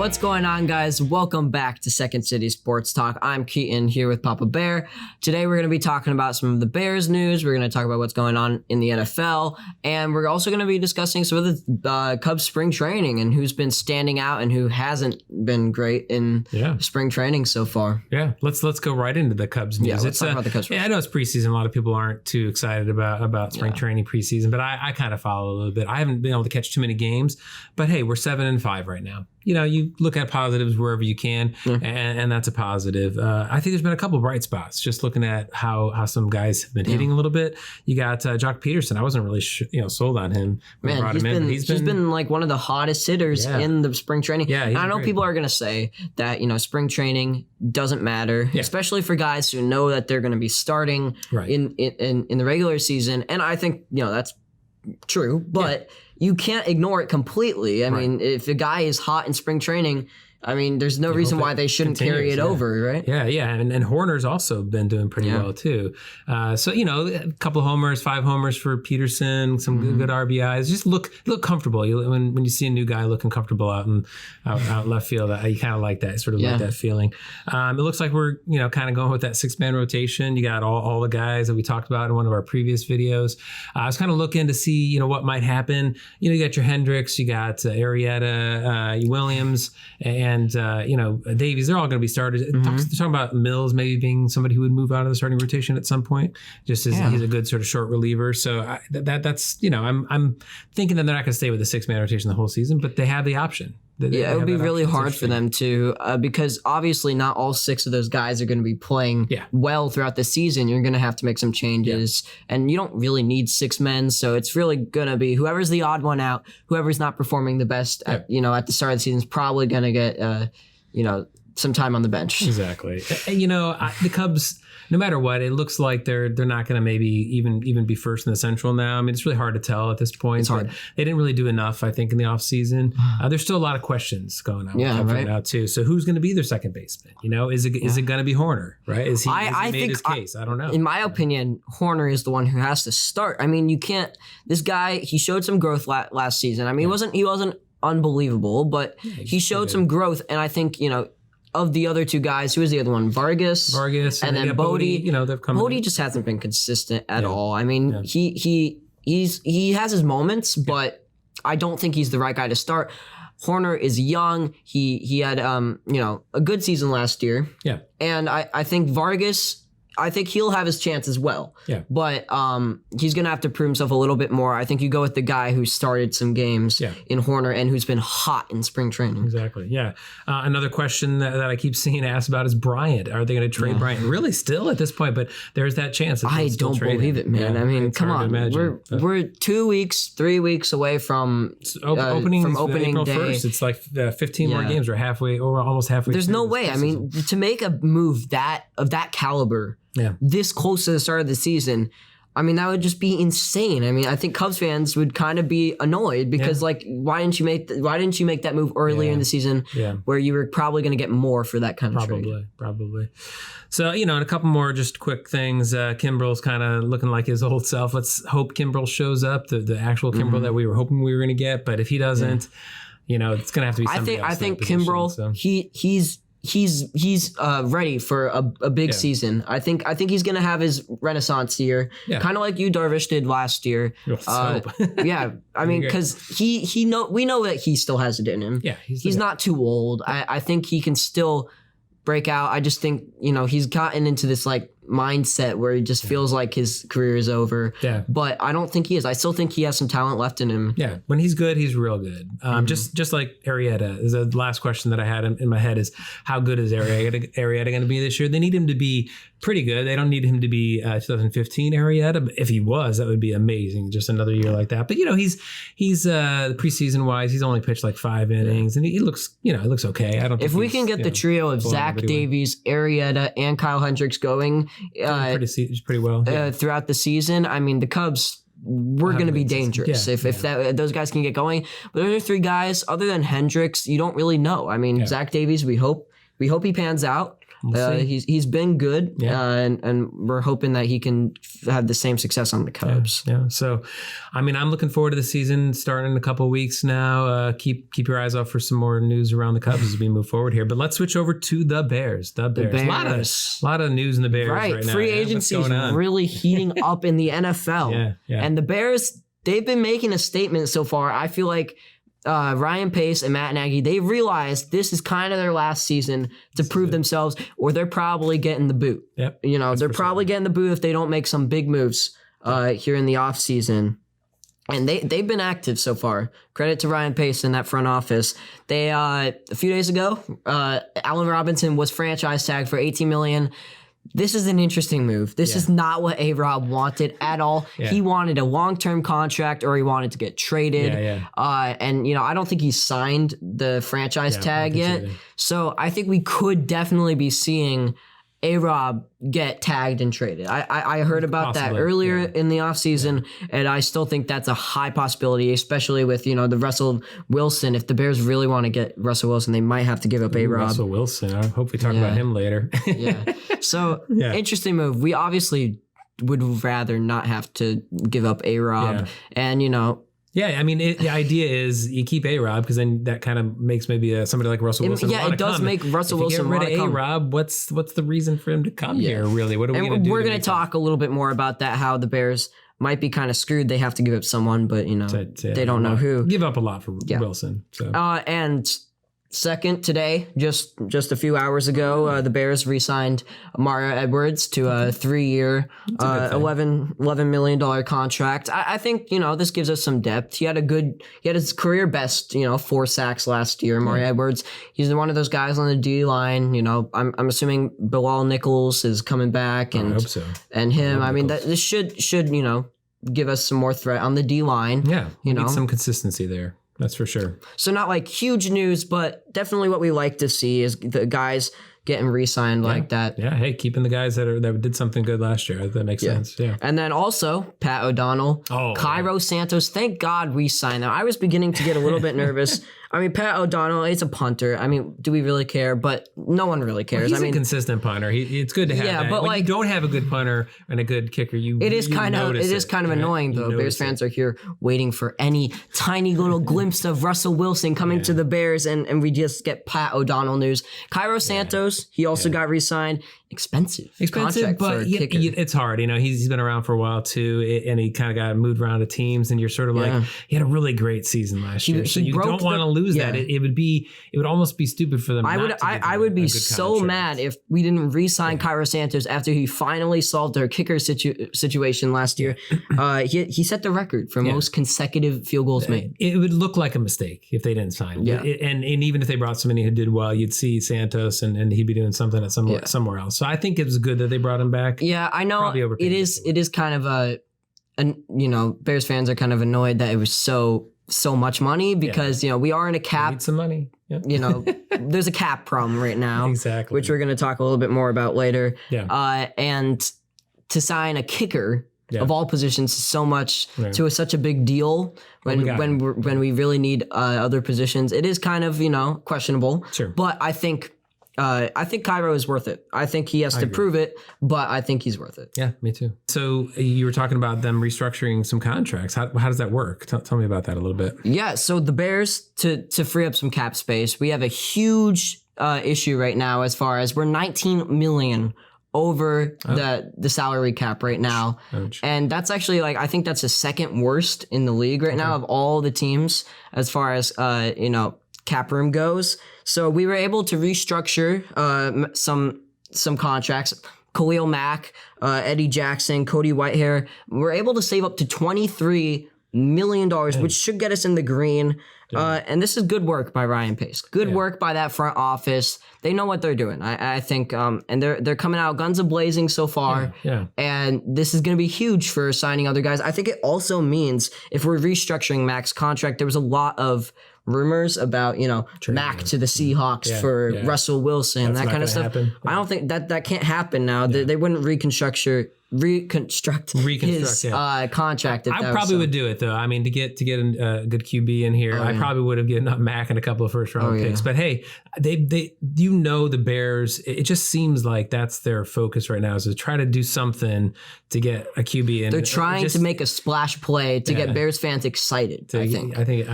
What's going on, guys? Welcome back to Second City Sports Talk. I'm Keaton here with Papa Bear. Today we're going to be talking about some of the Bears news. We're going to talk about what's going on in the NFL, and we're also going to be discussing some of the Cubs spring training and who's been standing out and who hasn't been great in spring training so far. Yeah, let's go right into the Cubs news. Yeah, let's talk about the Cubs. I know it's preseason. A lot of people aren't too excited about spring training preseason, but I kind of follow a little bit. I haven't been able to catch too many games, but hey, we're 7-5 right now. You know, you look at positives wherever you can, and that's a positive. I think there's been a couple of bright spots. Just looking at how some guys have been hitting a little bit. You got Jock Peterson. I wasn't really sold on him. Man, he's been like one of the hottest hitters in the spring training. Yeah, and I know people are going to say that spring training doesn't matter, especially for guys who know that they're going to be starting in the regular season. And I think that's true, but you can't ignore it completely. I mean, if a guy is hot in spring training, I mean, there's no reason why they shouldn't carry it over, right? Yeah. And Horner's also been doing pretty well, too. So, a couple of homers, 5 homers for Peterson, some good RBIs. Just look comfortable. When you see a new guy looking comfortable out left field, you kind of like that, sort of like that feeling. It looks like we're, kind of going with that 6-man rotation. You got all the guys that we talked about in one of our previous videos. I was kind of looking to see, what might happen. You got your Hendricks, you got Arrieta, Williams, and Davies. They're all going to be started. Talking about Mills maybe being somebody who would move out of the starting rotation at some point, just as he's a good sort of short reliever. So that's I'm thinking that they're not going to stay with the 6-man rotation the whole season, but they have the option. It would be really hard for them to, because obviously not all 6 of those guys are going to be playing well throughout the season. You're going to have to make some changes, and you don't really need 6 men. So it's really going to be whoever's the odd one out, whoever's not performing the best at the start of the season is probably going to get, some time on the bench. Exactly. The Cubs, no matter what, it looks like they're not going to maybe even be first in the Central now. I mean, it's really hard to tell at this point. It's hard. They didn't really do enough, I think, in the offseason. There's still a lot of questions going on right now, too. So who's going to be their second baseman? Is it going to be Horner, right? Has he made his case? I don't know. In my opinion, Horner is the one who has to start. I mean, you can't – this guy, he showed some growth last season. I mean, he wasn't unbelievable, but he showed some growth, and I think, of the other 2 guys, who is the other one? Vargas, and then Bodie. They've come. Bodie just hasn't been consistent at all. I mean, he has his moments, but I don't think he's the right guy to start. Horner is young. He had a good season last year. Yeah, and I think Vargas. I think he'll have his chance as well. Yeah. But he's going to have to prove himself a little bit more. I think you go with the guy who started some games in Horner and who's been hot in spring training. Exactly, yeah. Another question that I keep seeing asked about is Bryant. Are they going to trade Bryant? Really still at this point, but there's that chance. I don't believe it, man. I mean, come on. We're 2 weeks, 3 weeks away from opening April day. 1st. It's like 15 more games. We're almost halfway. There's no way. I mean, to make a move of that caliber this close to the start of the season, I mean, that would just be insane. I mean, I think Cubs fans would kind of be annoyed because, why didn't you make that move earlier in the season where you were probably going to get more for that kind of trade? Probably. So, and a couple more just quick things. Kimbrel's kind of looking like his old self. Let's hope Kimbrel shows up, the actual Kimbrel that we were hoping we were going to get. But if he doesn't, it's going to have to be somebody else. I think Kimbrel, he's ready for a big season. I think he's gonna have his renaissance year, kind of like you Darvish did last year. I mean, because we know that he still has it in him. Yeah, he's not too old. I think he can still break out. I just think he's gotten into this mindset where he just feels like his career is over. Yeah. But I don't think he is. I still think he has some talent left in him. Yeah. When he's good, he's real good. Just like Arrieta. The last question that I had in my head is, how good is Arrieta going to be this year? They need him to be pretty good. They don't need him to be 2015 Arrieta. But if he was, that would be amazing. Just another year like that. But he's preseason wise, he's only pitched 5 innings, and he looks okay. I don't. If we can get the trio of Zach Davies, Arrieta, and Kyle Hendricks going pretty well throughout the season, I mean, the Cubs were going to be dangerous if those guys can get going. But those are 3 guys. Other than Hendricks, you don't really know. I mean, Zach Davies, we hope he pans out. We'll see. He's been good, and we're hoping that he can have the same success on the Cubs. Yeah. So, I mean, I'm looking forward to the season starting in a couple of weeks now. Keep your eyes out for some more news around the Cubs as we move forward here. But let's switch over to the Bears. The Bears. A lot of news in the Bears right now. Free agency is really heating up in the NFL. And the Bears, they've been making a statement so far. I feel like Ryan Pace and Matt Nagy, they realized this is kind of their last season to prove themselves, or they're probably getting the boot. Yep. They're probably getting the boot if they don't make some big moves here in the offseason. And they've been active so far. Credit to Ryan Pace and that front office. They a few days ago, Allen Robinson was franchise tagged for $18 million. This is an interesting move. This is not what A-Rob wanted at all. He wanted a long-term contract, or he wanted to get traded. And, I don't think he signed the franchise tag yet. So I think we could definitely be seeing A-Rob get tagged and traded. I heard about that earlier in the offseason, and I still think that's a high possibility, especially with, the Russell Wilson. If the Bears really want to get Russell Wilson, they might have to give up A-Rob. Russell Wilson. I hope we talk about him later. So, interesting move. We obviously would rather not have to give up A-Rob. And, I mean, the idea is you keep A-Rob because then that kind of makes maybe somebody like Russell Wilson want to come. It does make Russell Wilson want to come. If you get rid of A-Rob, what's the reason for him to come here, really? What are we going to do? We're going to talk a little bit more about that, how the Bears might be kind of screwed. They have to give up someone, but, they don't know who. Give up a lot for Wilson. So. And second, today, just a few hours ago, the Bears re-signed Mario Edwards to a 3-year, $11 million contract. I think, this gives us some depth. He had his career best, 4 sacks last year, Mario Edwards. He's one of those guys on the D line. I'm assuming Bilal Nichols is coming back, and I hope so. And him. I mean, this should give us some more threat on the D line. Yeah, need some consistency there. That's for sure. So not like huge news, but definitely what we like to see is the guys getting re-signed like that. Yeah, hey, keeping the guys that did something good last year. That makes sense. Yeah. And then also Pat O'Donnell, Cairo Santos. Thank God we signed them. I was beginning to get a little bit nervous. I mean, Pat O'Donnell, it's a punter. I mean, do we really care? But no one really cares. Well, he's a consistent punter. It's good to have that. But when you don't have a good punter and a good kicker, it is kind of annoying though. Bears fans are here waiting for any tiny little glimpse of Russell Wilson coming to the Bears, and we just get Pat O'Donnell news. Cairo Santos, he also got re-signed. Expensive, but it's hard. He's been around for a while too, and he kind of got moved around to teams, and you're sort of like, he had a really great season last year, so you don't want to lose that. It would almost be stupid for them. I would be so mad if we didn't re-sign Cairo Santos after he finally solved their kicker situation last year. He set the record for most consecutive field goals made. It would look like a mistake if they didn't sign. And even if they brought somebody who did well, you'd see Santos and he'd be doing something at somewhere else. So I think it was good that they brought him back. Yeah, I know it is kind of Bears fans are kind of annoyed that it was so much money because we are in a cap. We need some money. There's a cap problem right now, exactly, which we're going to talk a little bit more about later. And to sign a kicker of all positions so much to such a big deal when we really need other positions, it is kind of questionable. Sure, but I think Cairo is worth it. I think he has to prove it, but I think he's worth it. Yeah, me too. So you were talking about them restructuring some contracts. How does that work? Tell me about that a little bit. Yeah, so the Bears, to free up some cap space, we have a huge issue right now as far as we're $19 million over the salary cap right now. And that's actually I think that's the second worst in the league right now of all the teams as far as, cap room goes. So we were able to restructure some contracts. Khalil Mack, Eddie Jackson, Cody Whitehair. We're able to save up to $23 million, which should get us in the green. And this is good work by Ryan Pace. Good work by that front office. They know what they're doing. I think, and they're coming out guns a-blazing so far. And this is going to be huge for signing other guys. I think it also means if we're restructuring Mack's contract, there was a lot of rumors about, Mack to the Seahawks for Russell Wilson, that kind of stuff. I don't think that can't happen now. They wouldn't restructure reconstruct his contract. I probably would do it though. I mean, to get a good QB in here, I probably would have given up Mack and a couple of first round picks. But hey, the Bears. It just seems like that's their focus right now, is to try to do something to get a QB in. They're trying to make a splash play to get Bears fans excited. I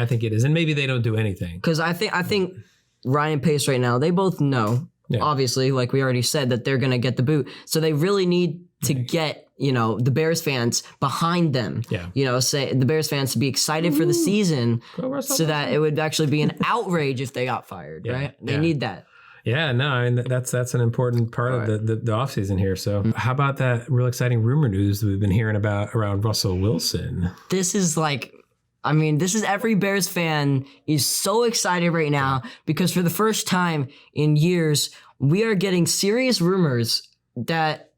think it is, and maybe they don't do anything, because I think Ryan Pace right now, they both know. Yeah. Obviously, like we already said, that they're going to get the boot. So they really need to get, the Bears fans behind them. Yeah. Say the Bears fans to be excited for the season, so that it would actually be an outrage if they got fired, right? They need that. Yeah, no, I mean, that's an important part of the offseason here. So how about that real exciting rumor news that we've been hearing about around Russell Wilson? This is every Bears fan is so excited right now, because for the first time in years, we are getting serious rumors that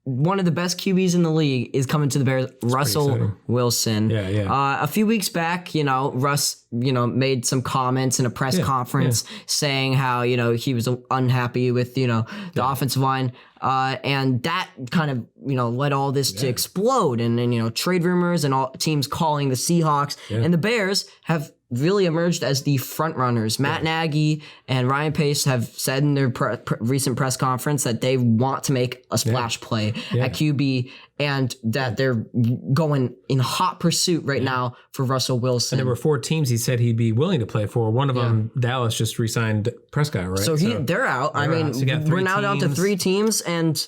one of the best QBs in the league is coming to the Bears, Russell Wilson. Yeah. A few weeks back, Russ, made some comments in a press conference saying how, he was unhappy with, the offensive line. And that kind of, led all this to explode, and trade rumors and all teams calling the Seahawks, and the Bears have really emerged as the front runners. Matt Nagy and Ryan Pace have said in their recent press conference that they want to make a splash play at QB, and that they're going in hot pursuit right now for Russell Wilson. And there were 4 teams he said he'd be willing to play for. One of them, Dallas, just re-signed Prescott, right? So they're out. We're now down to 3 teams, and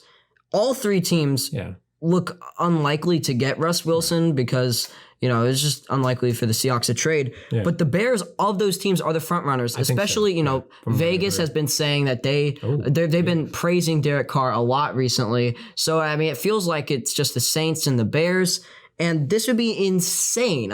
all 3 teams look unlikely to get Russ Wilson, because it's just unlikely for the Seahawks to trade. Yeah. But the Bears, of those teams, are the front runners. Especially, Vegas has been saying that they've been praising Derek Carr a lot recently. So, it feels like it's just the Saints and the Bears. And this would be insane.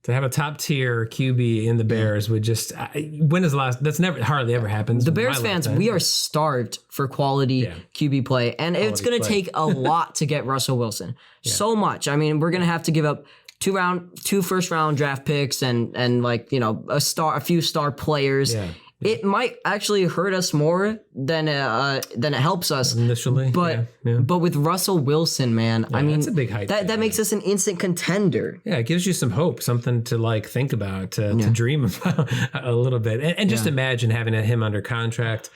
To have a top tier QB in the Bears would just, when is the last? That's hardly ever happens. The Bears fans, we are starved for quality QB play, and it's going to take a lot to get Russell Wilson. So much. We're going to have to give up 2 first round draft picks and a few star players. Yeah. It might actually hurt us more than it helps us initially. But with Russell Wilson, man, that's a big hype. That makes us an instant contender. Yeah, it gives you some hope, something to think about, to dream about a little bit, and just imagine having him under contract.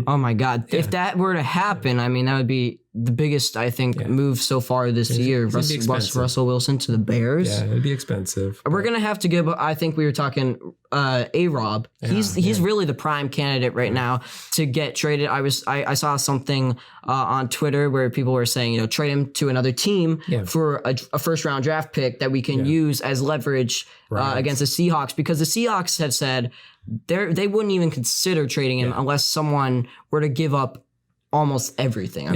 Oh my God, if that were to happen, that would be the biggest, I think, move so far this year. Russell Wilson to the Bears. Yeah, it'd be expensive. We're gonna have to give. I think we were talking A-Rob. He's really the prime candidate right now to get traded. I saw something on Twitter where people were saying, trade him to another team for a first round draft pick that we can use as leverage against the Seahawks, because the Seahawks have said they wouldn't even consider trading him unless someone were to give up almost everything.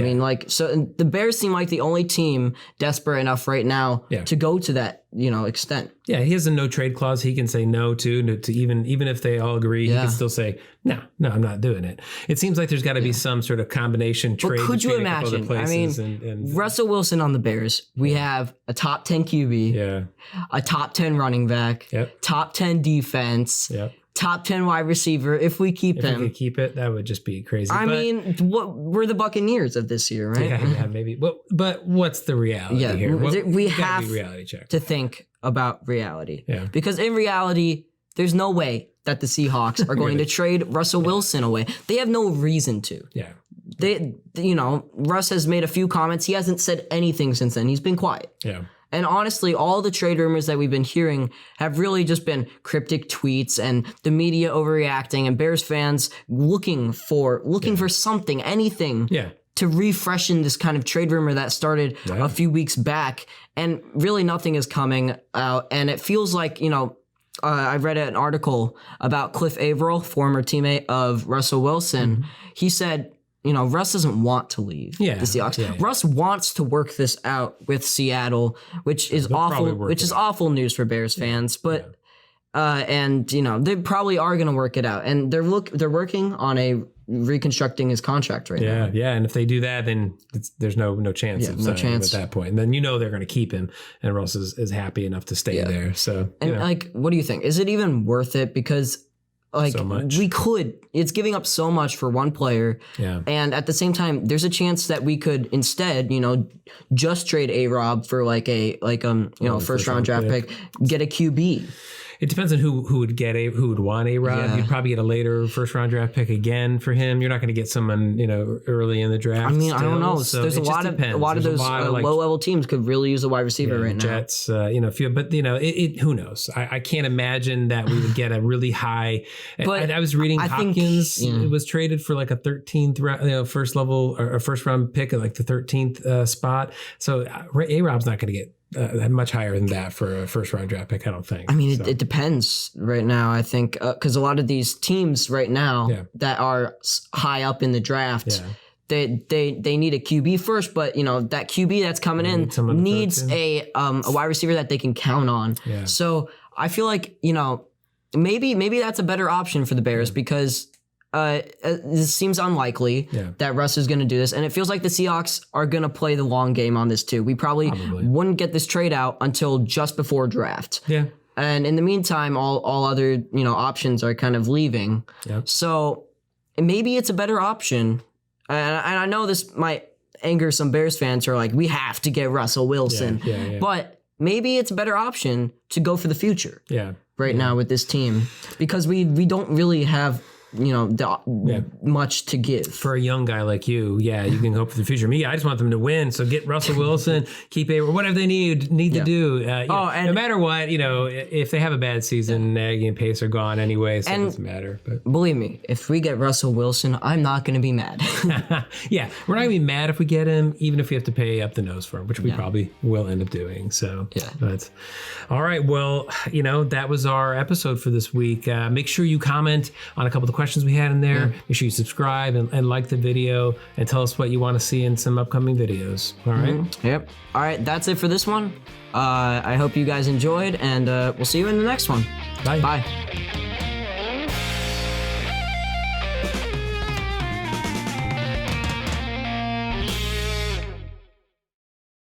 So the Bears seem like the only team desperate enough right now to go to that, extent. Yeah, he has a no trade clause. He can say no to even if they all agree, he can still say, no, I'm not doing it. It seems like there's got to be some sort of combination trade. But could you imagine? Russell Wilson on the Bears, we have a top 10 QB, a top 10 running back, top 10 defense, top 10 wide receiver. If we keep him. If we could keep it, that would just be crazy. We're the Buccaneers of this year, right? Yeah, maybe. But what's the reality here? We have reality check. to think about reality. Yeah. Because in reality, there's no way that the Seahawks are going to trade Russell Wilson away. They have no reason to. Yeah. Russ has made a few comments. He hasn't said anything since then. He's been quiet. Yeah. And honestly, all the trade rumors that we've been hearing have really just been cryptic tweets and the media overreacting and Bears fans looking for something, anything to refreshen this kind of trade rumor that started a few weeks back. And really nothing is coming out. And it feels like, I read an article about Cliff Averill, former teammate of Russell Wilson. Mm-hmm. He said, Russ doesn't want to leave the Seahawks. Yeah. Russ wants to work this out with Seattle, which is awful. Which is awful news for Bears fans. But they probably are going to work it out, and they're working on reconstructing his contract right now. Yeah, and if they do that, then there's no chance of signing him at that point. And then they're going to keep him, and Russ is happy enough to stay there. So, what do you think? Is it even worth it? Because Like so much. we could. It's giving up so much for one player. Yeah. And at the same time, there's a chance that we could instead, just trade A-Rob for first round draft pick, get a QB. It depends on who would want A-Rob. Yeah. You'd probably get a later first round draft pick again for him. You're not going to get someone early in the draft. I mean, still, I don't know. So There's a lot of those low level teams could really use a wide receiver right now. Jets, who knows? I can't imagine that we would get a really high. But I was reading Hopkins was traded for like a 13th first level or first round pick at like the 13th spot. So A-Rob's not going to get much higher than that for a first round draft pick, I don't think. I mean, it depends right now, I think, because a lot of these teams right now that are high up in the draft, they need a QB first, but that QB that's coming in needs a wide receiver that they can count on. Yeah. So I feel like maybe that's a better option for the Bears because this seems unlikely that Russ is going to do this. And it feels like the Seahawks are going to play the long game on this too. We probably wouldn't get this trade out until just before draft. Yeah. And in the meantime, all other, options are kind of leaving. Yep. So maybe it's a better option. And I know this might anger some Bears fans who are like, we have to get Russell Wilson. Yeah. But maybe it's a better option to go for the future right now with this team because we don't really have much to give. For a young guy like you can hope for the future. Me, I just want them to win. So get Russell Wilson, keep whatever they need to do. And no matter what, if they have a bad season, Nagy and Pace are gone anyway, so it doesn't matter. But believe me, if we get Russell Wilson, I'm not going to be mad. We're not going to be mad if we get him, even if we have to pay up the nose for him, which we probably will end up doing. So but all right. Well, that was our episode for this week. Make sure you comment on a couple of the questions we had in there. Make sure you subscribe and like the video and tell us what you want to see in some upcoming videos. All right. Yep. All right. That's it for this one. I hope you guys enjoyed, and we'll see you in the next one. Bye. Bye.